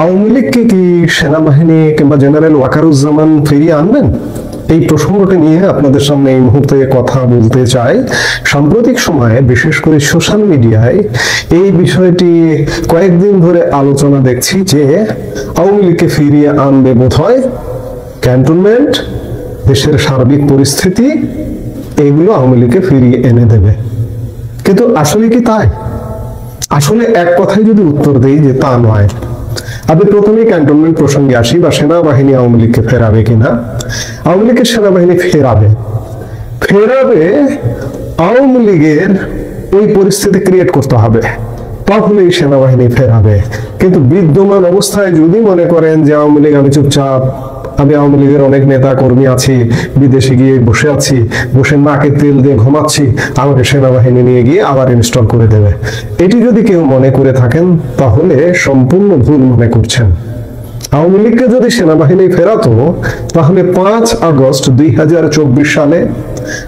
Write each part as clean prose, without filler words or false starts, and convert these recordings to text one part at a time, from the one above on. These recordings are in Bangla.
আওয়ামী লীগকে কি সেনাবাহিনী কিংবা জেনারেল ওয়াকারুজ্জামান ফিরিয়ে আনবেন? এই প্রসঙ্গটি নিয়ে আপনাদের সামনে এই মুহূর্তে কথা বলতে চাই। সাম্প্রতিক সময়ে বিশেষ করে সোশ্যাল মিডিয়ায় এই বিষয়টি কয়েকদিন ধরে আলোচনা দেখছি যে আওয়ামী লীগকে ফিরিয়ে আনবে বোধহয়, ক্যান্টনমেন্ট, দেশের সার্বিক পরিস্থিতি, এগুলো আওয়ামী লীগকে ফিরিয়ে এনে দেবে। কিন্তু আসলে কি তাই? আসলে এক কথায় যদি উত্তর দেই যে তা নয়। আমি প্রথমেই ক্যান্টনমেন্ট প্রসঙ্গে আসি বা সেনাবাহিনী আওয়ামী লীগকে ফেরাবে কিনা। আওয়ামী লীগের সেনাবাহিনী ফেরাবে আওয়ামী লীগের ওই পরিস্থিতি ক্রিয়েট করতে হবে, তাহলেই সেনাবাহিনী ফেরাবে। কিন্তু বিদ্যমান অবস্থায় যদি মনে করেন যে আওয়ামী লীগ আমি চুপচাপ, আমি আওয়ামী লীগের অনেক নেতা কর্মী আছি, বিদেশে গিয়ে বসে আছি, বসে নাকে তেল দিয়ে ঘুমাচ্ছি, আমাকে সেনাবাহিনী নিয়ে গিয়ে আবার ইনস্টল করে দেবে, এটি যদি কেউ মনে করে থাকেন তাহলে সম্পূর্ণ ভুল মনে করছেন। আওয়ামী লীগকে যদি সেনাবাহিনী ফেরাতো তাহলে 5 আগস্ট 2024 সালে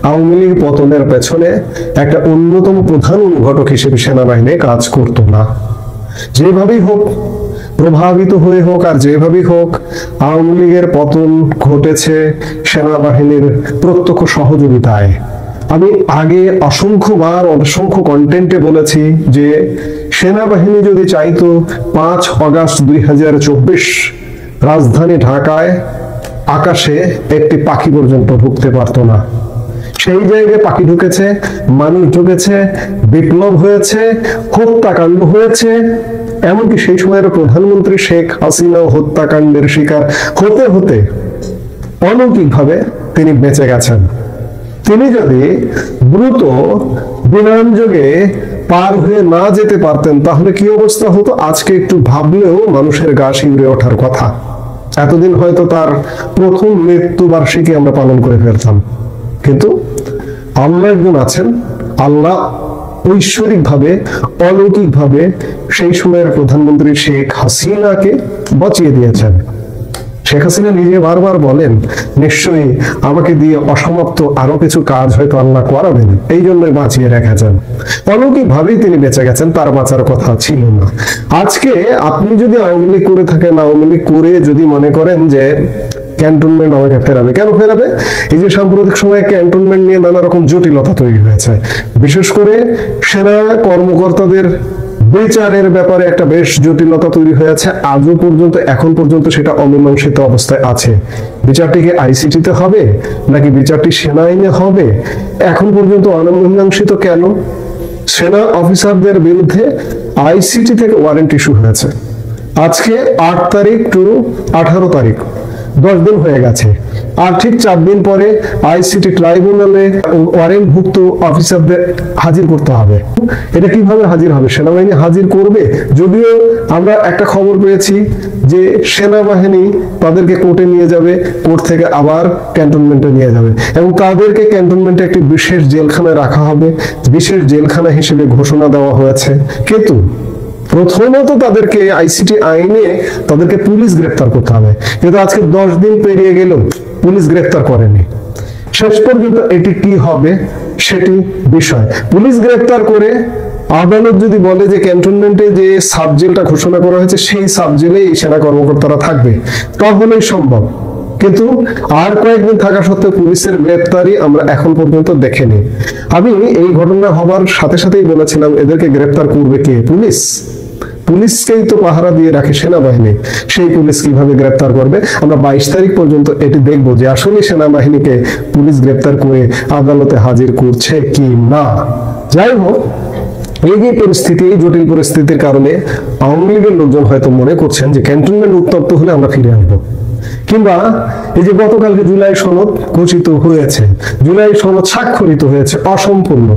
আওয়ামী লীগ পতনের পেছনে একটা অন্যতম প্রধান ঘটক হিসেবে সেনাবাহিনী কাজ করতো না। যেভাবেই হোক, প্রভাবিত হয়ে হোক আর যেভাবেই হোক, আওয়ামী লীগের পতন ঘটেছে সেনাবাহিনীর প্রত্যক্ষ সহযোগিতায়। আমি আগে অসংখ্যবার অসংখ্য কন্টেন্টে বলেছি যে সেনাবাহিনী যদি চাইতো 5 আগস্ট 2024 রাজধানী ঢাকায় আকাশে একটি পাখি পর্যন্ত ঢুকতে পারতো না। সেই জায়গায় পাখি ঢুকেছে, মানুষ ঢুকেছে, বিপ্লব হয়েছে, হত্যাকাণ্ড হয়েছে। এমনকি সেই সময়ের প্রধানমন্ত্রী শেখ হাসিনা হত্যাকাণ্ডের শিকার হতে হতে অলৌকিকভাবে তিনি বেঁচে গেছেন। তিনি যদি দ্রুত বিমান যোগে পার হয়ে না যেতে পারতেন তাহলে কি অবস্থা হতো আজকে একটু ভাবলেও মানুষের গা শিউরে ওঠার কথা। এতদিন হয়তো তার প্রথম মৃত্যুবার্ষিকী আমরা পালন করে ফেলতাম। কিন্তু আল্লাহ একজন আছেন, আল্লাহ ঐশ্বরিক ভাবে, অলৌকিক ভাবে সেই সময়ের প্রধানমন্ত্রী শেখ হাসিনাকে বাঁচিয়ে দিয়েছেন। শেখ হাসিনা নিজে বারবার বলেন, নিশ্চয়ই আমাকে দিয়ে অসমাপ্ত আরো কিছু কাজ হয়তো আল্লাহ করাবেন, এই জন্যই বাঁচিয়ে রেখেছেন। অলৌকিক ভাবেই তিনি বেঁচে গেছেন, তার বাঁচার কথা ছিল না। আজকে আপনি যদি আওয়ামী লীগ করে থাকেন, আওয়ামী লীগ করে যদি মনে করেন যে ক্যান্টনমেন্ট আমাকে ফেরাবে, কেন ফেরাবে? এই যে সাম্প্রতিক সময়ে ক্যান্টনমেন্ট নিয়ে নানা রকম জটিলতা তৈরি হয়েছে, বিশেষ করে সেনা কর্মকর্তাদের বিচারের ব্যাপারে একটা বেশ জটিলতা তৈরি হয়েছে। আজও পর্যন্ত, এখন পর্যন্ত সেটা অমীমাংসিত অবস্থায় আছে। বিচারটি কি আইসিটিতে হবে নাকি বিচারটি সেনা আইনে হবে, এখন পর্যন্ত অমীমাংসিত। কেন? সেনা অফিসারদের বিরুদ্ধে আইসিটি থেকে ওয়ারেন্ট ইস্যু হয়েছে। আজকে 8 তারিখ টু 18 তারিখ, 10 দিন হয়ে গেছে। আর ঠিক 4 দিন পরে আইসিটি ট্রাইব্যুনালে ওয়ারেন্টভুক্ত অফিসারদের হাজির করতে হবে। এটা কিভাবে হাজির হবে? সেনাবাহিনী হাজির করবে। যদিও আমরা একটা খবর পেয়েছি যে সেনাবাহিনী তাদেরকে কোর্টে নিয়ে যাবে, কোর্ট থেকে আবার ক্যান্টনমেন্টে নিয়ে যাবে এবং তাদেরকে ক্যান্টনমেন্টে একটি বিশেষ জেলখানায় রাখা হবে, বিশেষ জেলখানা হিসেবে ঘোষণা দেওয়া হয়েছে। কিন্তু প্রথমত তাদেরকে আইসিটি আইনে তাদেরকে পুলিশ গ্রেফতার করতে হবে। কিন্তু আজকে 10 দিন পেরিয়ে গেল, পুলিশ গ্রেফতার করেনি। শেষ পর্যন্ত এটি কি হবে সেটি বিষয়। পুলিশ গ্রেফতার করে আদালত যদি বলে যে ক্যান্টনমেন্টে যে সাব জেলটা ঘোষণা করা হয়েছে সেই সাব জেলেই সেনা কর্মকর্তারা থাকবে, তাহলেই সম্ভব। কিন্তু আর কয়েকদিন থাকা সত্ত্বেও পুলিশের গ্রেফতারি আমরা এখন পর্যন্ত দেখিনি। আমি এই ঘটনা হবার সাথে সাথেই বলেছিলাম এদেরকে গ্রেফতার করবে কে? পুলিশ। পুলিশকেই তো পাহারা দিয়ে রাখে সেনাবাহিনী, সেই পুলিশ কিভাবে গ্রেফতার করবে? আমরা 22 তারিখ পর্যন্ত এটি দেখবো যে আসলে সেনাবাহিনীকে পুলিশ গ্রেফতার করে আদালতে হাজির করছে কি না। যাই হোক, এই যে পরিস্থিতি, এই জটিল পরিস্থিতির কারণে আওয়ামী লীগের লোকজন হয়তো মনে করছেন যে ক্যান্টনমেন্ট উত্তপ্ত হলে আমরা ফিরে আসবো। কিংবা এই যে গতকালকে জুলাই সনদ ঘোষিত হয়েছে, জুলাই সনদ স্বাক্ষরিত হয়েছে অসম্পূর্ণ।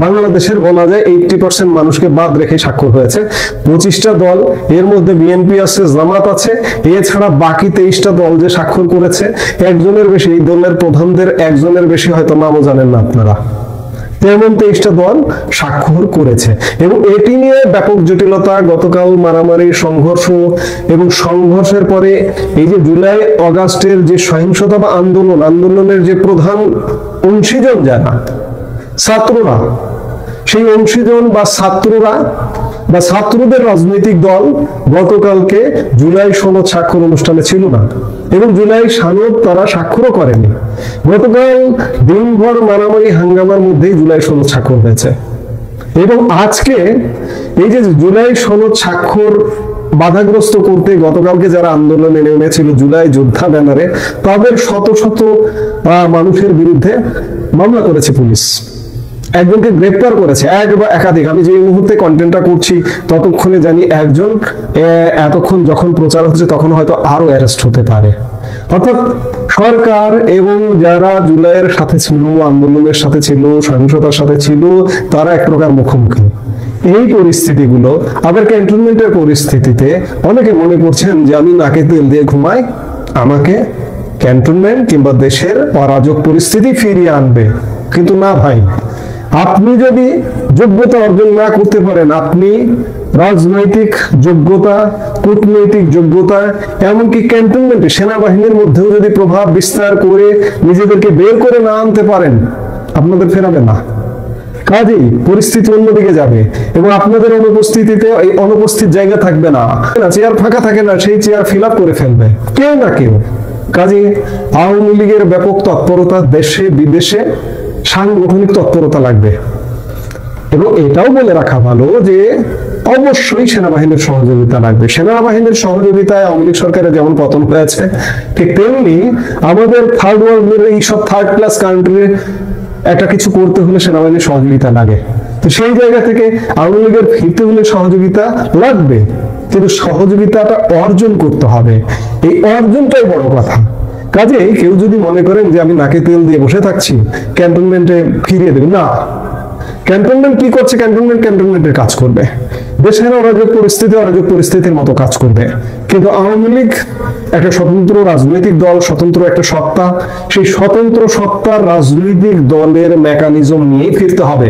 বাংলাদেশের বলা যায় 80% মানুষকে বাদ রেখে স্বাক্ষর হয়েছে। 25টা দল, এর মধ্যে বিএনপি আছে, জামাত আছে, এছাড়া বাকি 23টা দল যে স্বাক্ষর করেছে, একজনের বেশি, এই দলের প্রধানদের একজনের বেশি হয়তো নামও জানেন না আপনারা। তেমন 23টা দল স্বাক্ষর করেছে এবং এটি নিয়ে ব্যাপক জটিলতা, গতকাল মারামারি, সংঘর্ষ এবং সংঘর্ষের পরে এই যে জুলাই আগস্টের যে সহিংসতা বা আন্দোলনের যে প্রধান অংশীজন যারা ছাত্ররা, সেই অংশীজন বা ছাত্ররা বা ছাত্রদের রাজনৈতিক দল গতকালকে জুলাই সনদ স্বাক্ষর অনুষ্ঠানে ছিল না, এবং জুলাই সনদ তারা স্বাক্ষরও করেনি। গতকাল দিনভর মারামারি হাঙ্গামার মধ্যেই জুলাই সনদ স্বাক্ষর হয়েছে, এবং আজকে এই যে জুলাই সনদ স্বাক্ষর বাধাগ্রস্ত করতে গতকালকে যারা আন্দোলনে নেমেছিল জুলাই যোদ্ধা ব্যানারে, তাদের শত শত মানুষের বিরুদ্ধে মামলা করেছে পুলিশ, একজনকে গ্রেপ্তার করেছে, এক বা একাধিক। আমি যে মুহূর্তে কন্টেন্টটা করছি ততক্ষণে জানি একজন, এতক্ষণ যখন প্রচার হচ্ছে তখন হয়তো আরো অ্যারেস্ট হতে পারে। অর্থাৎ সরকার এবং যারা জুলাইয়ের সাথে ছিল, আন্দোলনের সাথে ছিল, সহিংসতার সাথে ছিল, তারা এক প্রকার মুখোমুখি। এই পরিস্থিতিগুলো আবার ক্যান্টনমেন্টের পরিস্থিতিতে অনেকে মনে করছেন যে আমি নাকে তেল দিয়ে ঘুমাই, আমাকে ক্যান্টনমেন্ট কিংবা দেশের অরাজক পরিস্থিতি ফিরিয়ে আনবে। কিন্তু না ভাই, আপনি যদি যোগ্যতা অর্জন না করতে পারেন, আপনি রাজনৈতিক যোগ্যতা, কূটনৈতিক যোগ্যতা, এমনকি ক্যান্টনমেন্টে সেনাবাহিনীর মধ্যেও যদি প্রভাব বিস্তার করে নিজেদেরকে বের করে না আনতে পারেন, আপনাদের ফেরাবে না। কাজেই পরিস্থিতি অন্যদিকে যাবে, এবং আপনাদের অনুপস্থিতিতে এই অনুপস্থিত জায়গা থাকবে না, চেয়ার ফাঁকা থাকে না, সেই চেয়ার ফিল আপ করে ফেলবে কেউ না কেউ। কাজে আওয়ামী লীগের ব্যাপক তৎপরতা, দেশে বিদেশে সাংগঠনিক তৎপরতা লাগবে। এবং এটাও বলে রাখা ভালো যে অবশ্যই সেনাবাহিনীর সহযোগিতা লাগবে। সেনাবাহিনীর সহযোগিতায় আওয়ামী লীগ সরকারের যেমন পতন হয়েছে, ঠিক তেমনি আমাদের থার্ড ওয়ার্ল্ডের এইসব থার্ড ক্লাস কান্ট্রির একটা কিছু করতে হলে সেনাবাহিনীর সহযোগিতা লাগে। তো সেই জায়গা থেকে আওয়ামী লীগের ফিরতে হলে সহযোগিতা লাগবে, কিন্তু সহযোগিতাটা অর্জন করতে হবে, এই অর্জনটাই বড় কথা। কাজেই কেউ যদি মনে করেন যে আমি নাকে তেল দিয়ে বসে থাকছি, ক্যান্টনমেন্টে ফিরিয়ে দেবে, না। ক্যান্টনমেন্ট কি করছে? ক্যান্টনমেন্টের কাজ করবে, দেশের অরাজক পরিস্থিতির মতো কাজ করবে। কিন্তু আওয়ামী লীগ একটা স্বতন্ত্র রাজনৈতিক দল, স্বতন্ত্র একটা সত্তা, সেই স্বতন্ত্র সত্তার রাজনৈতিক দলের মেকানিজম নিয়ে ফিরতে হবে,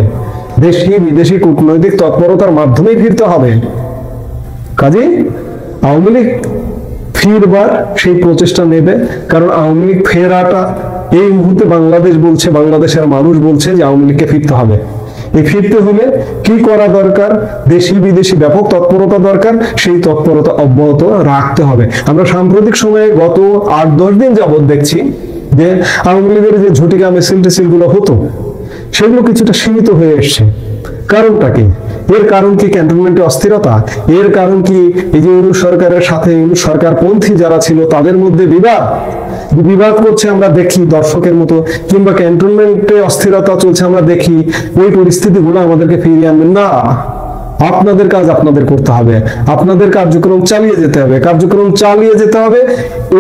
দেশি বিদেশি কূটনৈতিক তৎপরতার মাধ্যমেই ফিরতে হবে। কাজেই আওয়ামী লীগ ফিরবার সেই প্রচেষ্টা নেবে, কারণ আওয়ামী লীগ ফেরাটা এই মুহূর্তে বাংলাদেশ বলছে, বাংলাদেশের মানুষ বলছে যে আওয়ামী লীগকে ফিরতে হবে। এই ফিরতে হলে কি করা দরকার? দেশি বিদেশি ব্যাপক তৎপরতা দরকার, সেই তৎপরতা অব্যাহত রাখতে হবে। আমরা সাম্প্রতিক সময়ে গত 8-10 দিন যাবত দেখছি যে আওয়ামী লীগের যে ঝটিকা মিছিল গুলো হতো, সেগুলো কিছুটা সীমিত হয়ে এসছে। কারণটা কি? এর কারণ কি ক্যান্টনমেন্টে অস্থিরতা? এর কারণ কি এই যে ইউনূস সরকারের সাথে ইউনূস সরকারপন্থী যারা ছিল তাদের মধ্যে বিবাদ করছে আমরা দেখি দর্শকের মতো, কিংবা ক্যান্টনমেন্টে অস্থিরতা চলছে আমরা দেখি, ওই পরিস্থিতিগুলো আমাদেরকে ফিরিয়ে আনবেন না। আপনাদের কাজ আপনাদের করতে হবে, আপনাদের কার্যক্রম চালিয়ে যেতে হবে।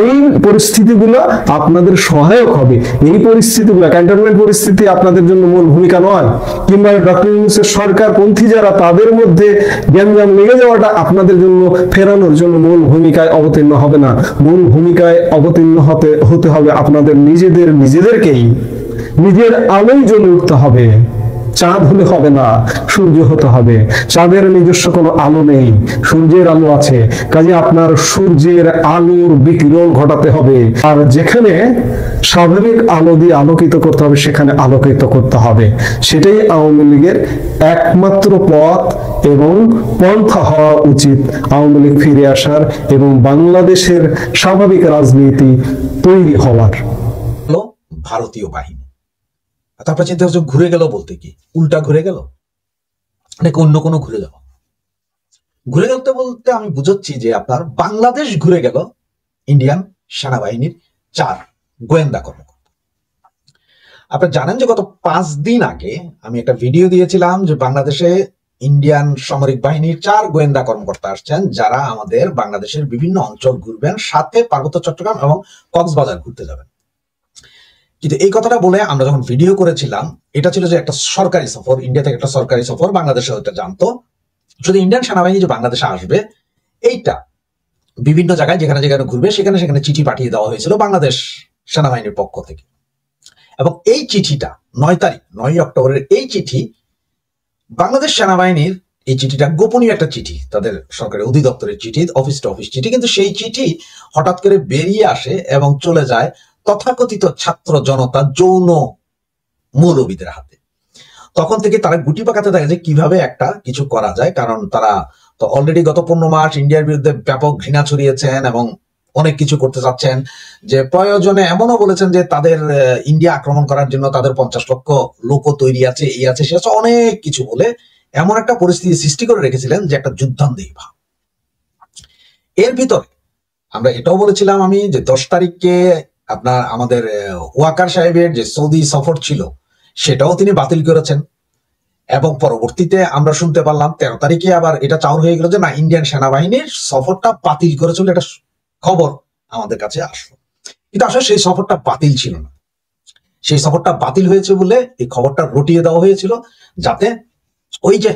এই পরিস্থিতিগুলো আপনাদের সহায়ক হবে। এই পরিস্থিতিগুলো, ক্যান্টনমেন্ট পরিস্থিতি আপনাদের জন্য মূল ভূমিকা নয়, কিংবা ডক্টর ইউনূসের সরকারপন্থী যারা তাদের মধ্যে গ্যাঞ্জাম লেগে যাওয়াটা আপনাদের জন্য ফেরানোর জন্য মূল ভূমিকায় অবতীর্ণ হবে না। মূল ভূমিকায় অবতীর্ণ হতে হবে আপনাদের নিজেদেরকেই। নিজের আলোয় জ্বলে উঠতে হবে, চাঁদ হলে হবে না, সূর্য হতে হবে। চাঁদের নিজস্ব কোনো আলো নেই, সূর্যের আলো আছে। কাজে আপনার সূর্যের আলোর বিকিরণ ঘটাতে হবে, আর যেখানে স্বাভাবিক আলো দিয়ে আলোকিত করতে হবে সেখানে আলোকিত করতে হবে। সেটাই আওয়ামী লীগের একমাত্র পথ এবং পন্থা হওয়া উচিত আওয়ামী লীগ ফিরে আসার এবং বাংলাদেশের স্বাভাবিক রাজনীতি তৈরি হওয়ার। ভারতীয় বাহিনী, তারপর চিন্তা হচ্ছে ঘুরে গেল বলতে কি উল্টা ঘুরে গেল নাকি অন্য কোনো ঘুরে গেল? ঘুরে গেল বলতে আমি বুঝাচ্ছি যে আপনার বাংলাদেশ ঘুরে গেল ইন্ডিয়ান সেনাবাহিনীর 4 গোয়েন্দা কর্মকর্তা। আপনারা জানেন যে গত 5 দিন আগে আমি একটা ভিডিও দিয়েছিলাম যে বাংলাদেশে ইন্ডিয়ান সামরিক বাহিনীর 4 গোয়েন্দা কর্মকর্তা আসছেন, যারা আমাদের বাংলাদেশের বিভিন্ন অঞ্চল ঘুরবেন, সাথে পার্বত্য চট্টগ্রাম এবং কক্সবাজার ঘুরতে যাবেন। কিন্তু এই কথাটা বলে আমরা যখন ভিডিও করেছিলাম, এটা ছিল যে একটা সরকারি সফর, ইন্ডিয়া থেকে একটা সরকারি সফর, বাংলাদেশে হতে জানতো। শুধু ইন্ডিয়ান সেনাবাহিনী যে বাংলাদেশে আসবে এইটা বিভিন্ন জায়গায় যেখানে যেখানে ঘুরবে সেখানে চিঠি পাঠিয়ে দেওয়া হয়েছিল বাংলাদেশ সেনাবাহিনীর পক্ষ থেকে। এবং এই চিঠিটা 9 অক্টোবরের এই চিঠি, বাংলাদেশ সেনাবাহিনীর এই চিঠিটা গোপনীয় একটা চিঠি, তাদের সরকারি অধিদপ্তরের চিঠি, অফিস টু অফিস চিঠি। কিন্তু সেই চিঠি হঠাৎ করে বেরিয়ে আসে এবং চলে যায় তথাকথিত ছাত্র জনতা যৌন মৌলবীদের হাতে। তখন থেকে তারা গুটি পাকাতে থাকে যে কিভাবে একটা কিছু করা যায়, কারণ তারা তো অলরেডি গত 15 মাস ইন্ডিয়ার বিরুদ্ধে ব্যাপক ঘৃণা ছড়িয়েছেন এবং অনেক কিছু করতে চাচ্ছেন, যে প্রয়োজনে এমনও বলেছেন যে তাদের ইন্ডিয়া আক্রমণ করার জন্য তাদের 50 লক্ষ লোকও তৈরি আছে, এই আছে সে আছে, অনেক কিছু বলে এমন একটা পরিস্থিতি সৃষ্টি করে রেখেছিলেন যে একটা যুদ্ধান্তেই ভাব। এর ভিতরে আমরা এটাও বলেছিলাম আমি যে 10 তারিখে আপনার আমাদের ওয়াকার সাহেবের যে সৌদি সফর ছিল সেটাও তিনি বাতিল করেছেন, এবং পরবর্তীতে আমরা শুনতে পারলাম 13 তারিখে আবার এটা চাউর হয়ে গেল যে না, ইন্ডিয়ান সেনাবাহিনীর সফরটা বাতিল করেছিল, এটা খবর আমাদের কাছে আসলো। কিন্তু আসলে সেই সফরটা বাতিল ছিল না, সেই সফরটা বাতিল হয়েছে বলে এই খবরটা রটিয়ে দেওয়া হয়েছিল, যাতে ওই যে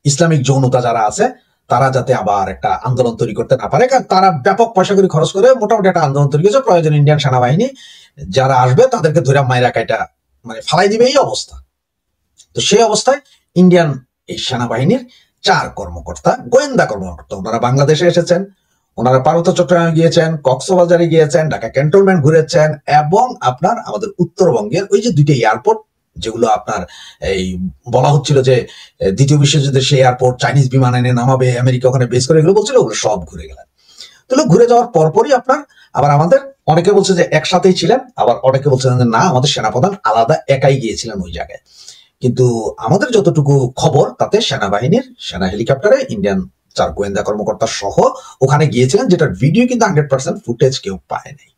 ইসলামিক যৌনতা যারা আছে তারা যাতে আবার একটা আন্দোলন তৈরি করতে না পারে, কারণ তারা ব্যাপক পয়সা করে খরচ করে মোটামুটি একটা আন্দোলন তৈরি করেছে, প্রয়োজন ইন্ডিয়ান সেনাবাহিনী যারা আসবে তাদেরকে ধরে মাইরা কাইটা মানে ফালাই দিবে এই অবস্থা। তো সেই অবস্থায় ইন্ডিয়ান এই সেনাবাহিনীর 4 কর্মকর্তা, গোয়েন্দা কর্মকর্তা, ওনারা বাংলাদেশে এসেছেন, ওনারা পার্বত্য চট্টগ্রামে গিয়েছেন, কক্সবাজারে গিয়েছেন, ঢাকা ক্যান্টনমেন্ট ঘুরেছেন, এবং আপনার আমাদের উত্তরবঙ্গের ওই যে 2টি এয়ারপোর্ট যেগুলো আপনার এই বলা হচ্ছিল যে দ্বিতীয় বিশ্বযুদ্ধের সেই এয়ারপোর্ট চাইনিজ বিমান এনে নামাবে, আমেরিকা ওখানে বেস করে এগুলো বলছিল, ওগুলো সব ঘুরে গেলেন। তাহলে ঘুরে যাওয়ার পরপরই আপনার আবার আমাদের অনেকে বলছে যে একসাথেই ছিলেন, আবার অনেকে বলছেন যে না, আমাদের সেনাপ্রধান আলাদা একাই গিয়েছিলেন ওই জায়গায়। কিন্তু আমাদের যতটুকু খবর তাতে সেনাবাহিনীর সেনা হেলিকপ্টারে ইন্ডিয়ান 4 গোয়েন্দা কর্মকর্তা সহ ওখানে গিয়েছিলেন, যেটার ভিডিও কিন্তু 100% ফুটেজ কেউ পায় নাই,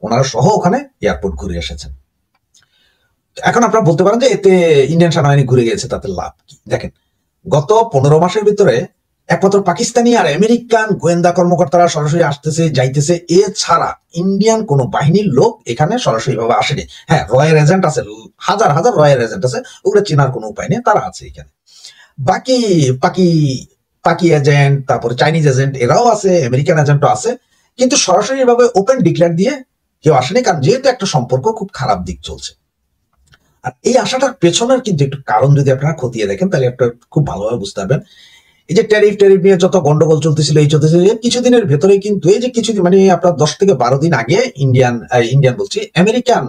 ওনারা সহ ওখানে এয়ারপোর্ট ঘুরে এসেছেন। এখন আপনারা বলতে পারেন যে এতে ইন্ডিয়ান সেনাবাহিনী ঘুরে গিয়েছে, তাতে লাভ কি? দেখেন, গত 15 মাসের ভিতরে একমাত্র পাকিস্তানি আর আমেরিকান গোয়েন্দা কর্মকর্তারা সরাসরি আসতেছে যাইতেছে, এছাড়া ইন্ডিয়ান কোন বাহিনীর লোক এখানে সরাসরি ভাবে আসেনি। হ্যাঁ, রয়্যাল এজেন্ট আছে, হাজার হাজার রয়্যাল এজেন্ট আছে, ওগুলো চেনার কোনো উপায় নেই, তারা আছে এখানে। বাকি বাকি পাকি এজেন্ট, তারপরে চাইনিজ এজেন্ট এরাও আছে, আমেরিকান এজেন্টও আছে, কিন্তু সরাসরি ভাবে ওপেন ডিক্লেয়ার দিয়ে কেউ আসেনি, কারণ যেহেতু একটা সম্পর্ক খুব খারাপ দিক চলছে। আর এই আশাটার পেছনের কিন্তু একটু কারণ যদি আপনারা খতিয়ে দেখেন তাহলে আপনারা খুব ভালোভাবে বুঝতে পারবেন। এই যে ট্যারিফ নিয়ে যত গন্ডগোল চলতেছিল, এই চলতেছিল, কিছুদিনের ভেতরে কিন্তু এই যে কিছুদিন মানে আপনার 10 থেকে 12 দিন আগে ইন্ডিয়ান বলছি আমেরিকান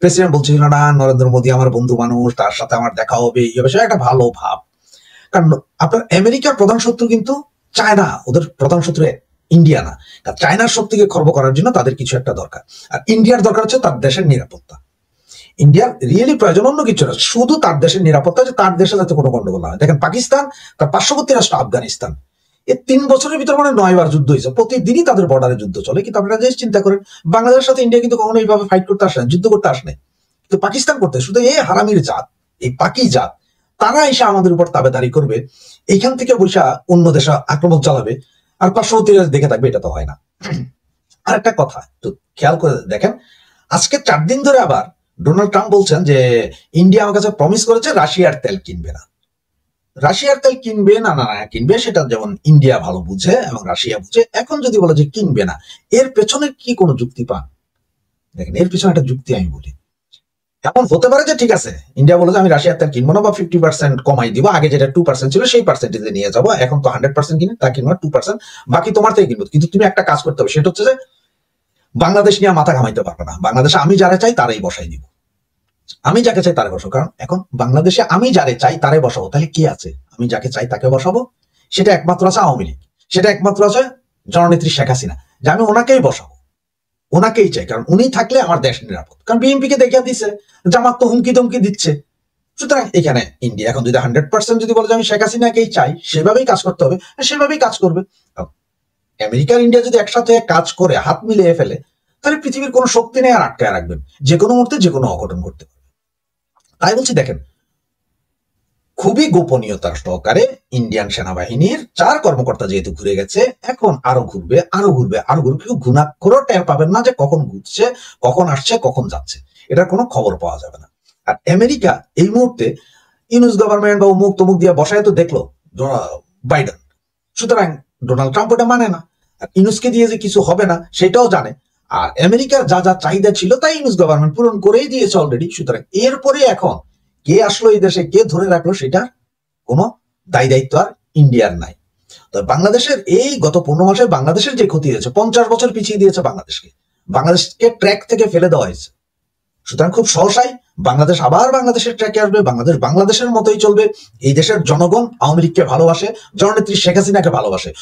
প্রেসিডেন্ট বলছিল না, নরেন্দ্র মোদী আমার বন্ধু মানুষ, তার সাথে আমার দেখা হবে, এই বিষয়ে একটা ভালো ভাব। কারণ আপনার আমেরিকার প্রধান শত্রু কিন্তু চায়না, ওদের প্রধান শত্রু ইন্ডিয়া না। কারণ চায়নার শক্তিকে খর্ব করার জন্য তাদের কিছু একটা দরকার, আর ইন্ডিয়ার দরকার হচ্ছে তার দেশের নিরাপত্তা। ইন্ডিয়ার রিয়েলি প্রয়োজন অন্য কিছু না, শুধু তার দেশের নিরাপত্তা, যে তার দেশে যাতে কোনো গন্ডগোল না হয়। দেখেন পাকিস্তান, তার পার্শ্ববর্তী রাষ্ট্র আফগানিস্তান, এই 3 বছরের ভিতরে মানে 9 বার যুদ্ধ হয়েছে, প্রতিদিনই তাদের বর্ডারে যুদ্ধ চলে। কিন্তু আপনারা যে চিন্তা করেন, বাংলাদেশের সাথে ইন্ডিয়া কিন্তু কখনো এইভাবে ফাইট করতে আসে না, যুদ্ধ করতে আসে না, কিন্তু পাকিস্তান করতে, শুধু এই হারামির জাত, এই পাকি জাত, তারা এসে আমাদের উপর তাবেদারি করবে, এইখান থেকে বৈশা অন্য দেশে আক্রমণ চালাবে, আর পার্শ্ববর্তী দেখে থাকবে, এটা তো হয় না। আর একটা কথা একটু খেয়াল করে দেখেন, আজকে 4 দিন ধরে আবার ডোনাল্ড ট্রাম্প বলছেন যে ইন্ডিয়া আমার কাছে প্রমিস করেছে রাশিয়ার তেল কিনবে না। রাশিয়ার তেল কিনবে না না কিনবে, সেটা যেমন ইন্ডিয়া ভালো বুঝে এবং রাশিয়া বুঝে। এখন যদি বলে যে কিনবে না, এর পেছনে কি কোনো যুক্তি পান? দেখেন, এর পেছনে একটা যুক্তি আমি বলি। এমন হতে পারে যে ঠিক আছে, ইন্ডিয়া বলে যে আমি রাশিয়ার তেল কিনবো না, বা 50% কমাই দিব, আগে যেটা 2% ছিল সেই পার্সেন্টেজে নিয়ে যাবো, এখন তো 100% কিনে, তা কিনবো 2%, বাকি তোমার থেকে কিনবো। কিন্তু তুমি একটা কাজ করতে হবে, সেটা হচ্ছে যে বাংলাদেশ নিয়ে মাথা ঘামাইতে পারবে না, বাংলাদেশে আমি যারা চাই তারাই বসাই দিব, আমি যাকে চাই তারে বসাবো। কারণ এখন বাংলাদেশে আমি যারে চাই তারে বসাবো, তাহলে কি আছে? আমি যাকে চাই তাকে বসাবো, সেটা একমাত্র আছে আওয়ামী লীগ, সেটা একমাত্র আছে জননেত্রী শেখ হাসিনা, যে আমি ওনাকেই বসাবো, ওনাকেই চাই, কারণ উনি থাকলে আমার দেশ নিরাপদ। কারণ বিএনপি কে দেখে দিচ্ছে, জামাত তো হুমকি ধমকি দিচ্ছে। সুতরাং এখানে ইন্ডিয়া এখন যদি 100% যদি বলে যে আমি শেখ হাসিনাকেই চাই, সেভাবেই কাজ করতে হবে, সেভাবেই কাজ করবে। আমেরিকার ইন্ডিয়া যদি একসাথে কাজ করে হাত মিলিয়ে ফেলে, তাহলে পৃথিবীর কোনো শক্তি নেই আর আটকায় রাখবেন, যে কোনো মুহূর্তে যে কোনো অঘটন ঘটতে পারে। তাই বলছি, দেখেন, খুবই গোপনীয়তার সহকারে ইন্ডিয়ান সেনাবাহিনীর 4 কর্মকর্তা যেহেতু ঘুরে গেছে, এখন আরো ঘুরবে, আরো ঘুরবে, আরো ঘুরবে, কেউ ঘুণাক্ষরও টের পাবেন না যে কখন ঘুরছে, কখন আসছে, কখন যাচ্ছে, এটার কোনো খবর পাওয়া যাবে না। আর আমেরিকা এই মুহূর্তে ইউনুস গভর্নমেন্ট বা মুখ তমুক দিয়ে বসায় তো দেখলো বাইডেন, সুতরাং ডোনাল্ড ট্রাম্প ওটা মানে না, আর ইউনুসকে দিয়ে যে কিছু হবে না সেটাও জানে। আর আমেরিকার যা যা চাহিদা ছিল তাই ইউনুস গভর্নমেন্ট পূরণ করেই দিয়েছে অলরেডি। সুতরাং এরপরে এখন কে আসলো এই দেশে, কে ধরে রাখলো, সেটা কোনো দায়ী দায়িত্ব আর ইন্ডিয়ার নাই। তো বাংলাদেশের এই গত 15 মাসে বাংলাদেশের যে ক্ষতি হয়েছে, 50 বছর পিছিয়ে দিয়েছে বাংলাদেশকে, বাংলাদেশকে ট্র্যাক থেকে ফেলে দেওয়া হয়েছে। সুতরাং খুব সহসাই বাংলাদেশ আবার বাংলাদেশের ট্র্যাকে আসবে, বাংলাদেশ বাংলাদেশের মতোই চলবে। এই দেশের জনগণ আওয়ামী লীগকে ভালোবাসে, জননেত্রী শেখ হাসিনাকে ভালোবাসে।